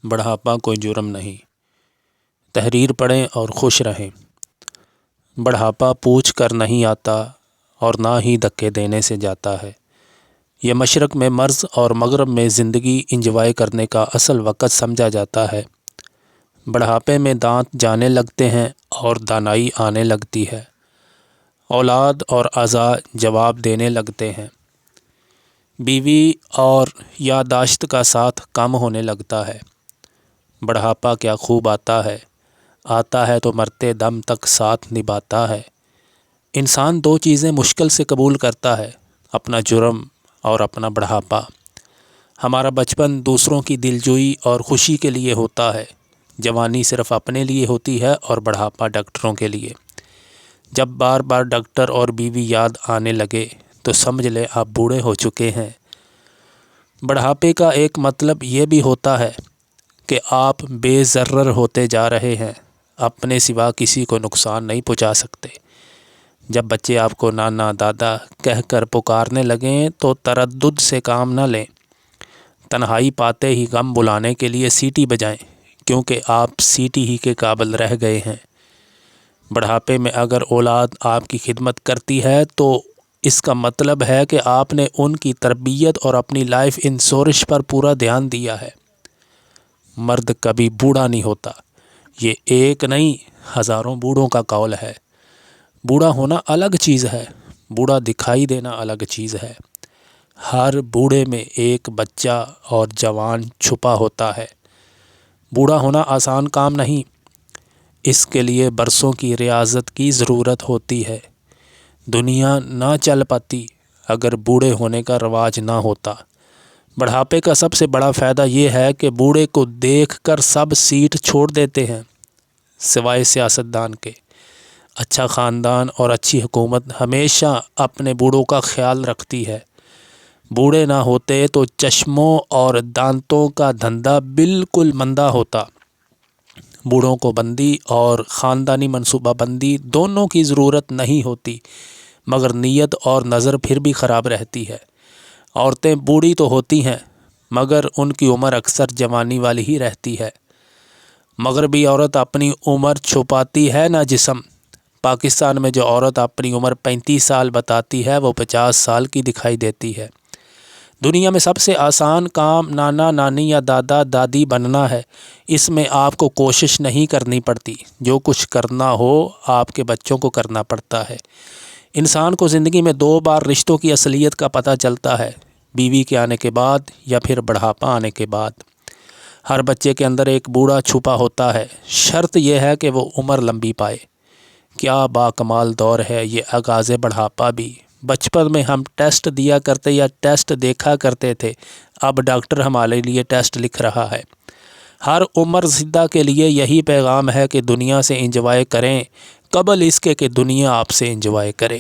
بڑھاپا کوئی جرم نہیں۔ تحریر پڑھیں اور خوش رہیں۔ بڑھاپا پوچھ کر نہیں آتا اور نہ ہی دھکے دینے سے جاتا ہے۔ یہ مشرق میں مرض اور مغرب میں زندگی انجوائے کرنے کا اصل وقت سمجھا جاتا ہے۔ بڑھاپے میں دانت جانے لگتے ہیں اور دانائی آنے لگتی ہے۔ اولاد اور اعضاء جواب دینے لگتے ہیں۔ بیوی اور یادداشت کا ساتھ کم ہونے لگتا ہے۔ بڑھاپا کیا خوب آتا ہے تو مرتے دم تک ساتھ نبھاتا ہے۔ انسان دو چیزیں مشکل سے قبول کرتا ہے، اپنا جرم اور اپنا بڑھاپا۔ ہمارا بچپن دوسروں کی دلجوئی اور خوشی کے لیے ہوتا ہے، جوانی صرف اپنے لیے ہوتی ہے اور بڑھاپا ڈاکٹروں کے لیے۔ جب بار بار ڈاکٹر اور بیوی یاد آنے لگے تو سمجھ لے آپ بوڑھے ہو چکے ہیں۔ بڑھاپے کا ایک مطلب یہ بھی ہوتا ہے کہ آپ بے ضرر ہوتے جا رہے ہیں، اپنے سوا کسی کو نقصان نہیں پہنچا سکتے۔ جب بچے آپ کو نانا دادا کہہ کر پکارنے لگیں تو تردد سے کام نہ لیں۔ تنہائی پاتے ہی غم بلانے کے لیے سیٹی بجائیں، کیونکہ آپ سیٹی ہی کے قابل رہ گئے ہیں۔ بڑھاپے میں اگر اولاد آپ کی خدمت کرتی ہے تو اس کا مطلب ہے کہ آپ نے ان کی تربیت اور اپنی لائف انشورنس پر پورا دھیان دیا ہے۔ مرد کبھی بوڑھا نہیں ہوتا، یہ ایک نہیں ہزاروں بوڑھوں کا قول ہے۔ بوڑھا ہونا الگ چیز ہے، بوڑھا دکھائی دینا الگ چیز ہے۔ ہر بوڑھے میں ایک بچہ اور جوان چھپا ہوتا ہے۔ بوڑھا ہونا آسان کام نہیں، اس کے لیے برسوں کی ریاضت کی ضرورت ہوتی ہے۔ دنیا نہ چل پاتی اگر بوڑھے ہونے کا رواج نہ ہوتا۔ بڑھاپے کا سب سے بڑا فائدہ یہ ہے کہ بوڑھے کو دیکھ کر سب سیٹ چھوڑ دیتے ہیں سوائے سیاستدان کے۔ اچھا خاندان اور اچھی حکومت ہمیشہ اپنے بوڑھوں کا خیال رکھتی ہے۔ بوڑھے نہ ہوتے تو چشموں اور دانتوں کا دھندا بالکل مندہ ہوتا۔ بوڑھوں کو بندی اور خاندانی منصوبہ بندی دونوں کی ضرورت نہیں ہوتی، مگر نیت اور نظر پھر بھی خراب رہتی ہے۔ عورتیں بوڑھی تو ہوتی ہیں مگر ان کی عمر اکثر جوانی والی ہی رہتی ہے۔ مغربی عورت اپنی عمر چھپاتی ہے نہ جسم۔ پاکستان میں جو عورت اپنی عمر 35 سال بتاتی ہے وہ 50 سال کی دکھائی دیتی ہے۔ دنیا میں سب سے آسان کام نانا نانی یا دادا دادی بننا ہے۔ اس میں آپ کو کوشش نہیں کرنی پڑتی، جو کچھ کرنا ہو آپ کے بچوں کو کرنا پڑتا ہے۔ انسان کو زندگی میں 2 بار رشتوں کی اصلیت کا پتہ چلتا ہے، بیوی کے آنے کے بعد یا پھر بڑھاپا آنے کے بعد۔ ہر بچے کے اندر ایک بوڑھا چھپا ہوتا ہے، شرط یہ ہے کہ وہ عمر لمبی پائے۔ کیا باکمال دور ہے یہ آغاز بڑھاپا بھی۔ بچپن میں ہم ٹیسٹ دیا کرتے یا ٹیسٹ دیکھا کرتے تھے، اب ڈاکٹر ہمارے لیے ٹیسٹ لکھ رہا ہے۔ ہر عمر زدہ کے لیے یہی پیغام ہے کہ دنیا سے انجوائے کریں قبل اس کے کہ دنیا آپ سے انجوائے کرے۔